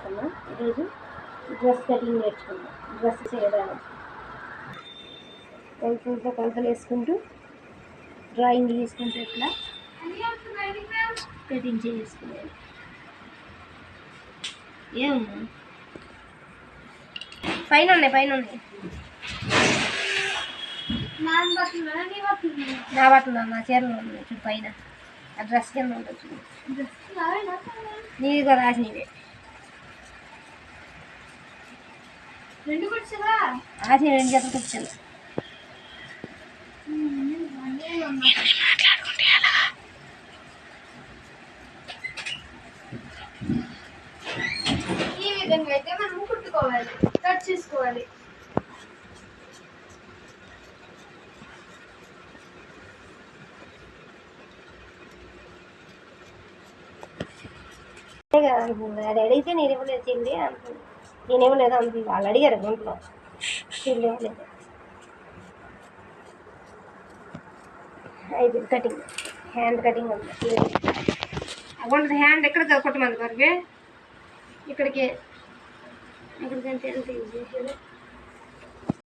చేసుకున్నాం. ఈరోజు dress cutting నేర్చుకున్నాం. డ్రెస్ చేయడానికి పెన్సిల్తో కొలతలు వేసుకుంటూ డ్రాయింగ్ గీసుకుంటూ ఇట్లా కటింగ్ చేసుకునేది. ఏమన్నా పైన ఉన్నాయి నా బట్టలు నా చీరలో ఉన్నాయి చూడు పైన. ఆ డ్రెస్ కింద ఉంటుంది చూడు. నీది కూడా రాసినవే. ఆసి 2 జతలు కూర్చోను. మాట్లాడుకుంటే అలా ఈ విధంగా అయితే మనం కుట్టుకోవాలి, కట్ చేసుకోవాలి. అది అడిగితే నేను ఇవ్వలేదు చెల్లి అంటుంది. నేను ఇవ్వలేదు అంటుంది. వాళ్ళు అడిగారు గుంట్లో, చెల్లి ఇవ్వలేదు. అయిపోయింది కటింగ్. హ్యాండ్ కటింగ్ ఉంది. అవ్వండి హ్యాండ్ ఎక్కడ కొట్టమంది మరి ఇక్కడికి ఎంత యూజ్ చేసేది.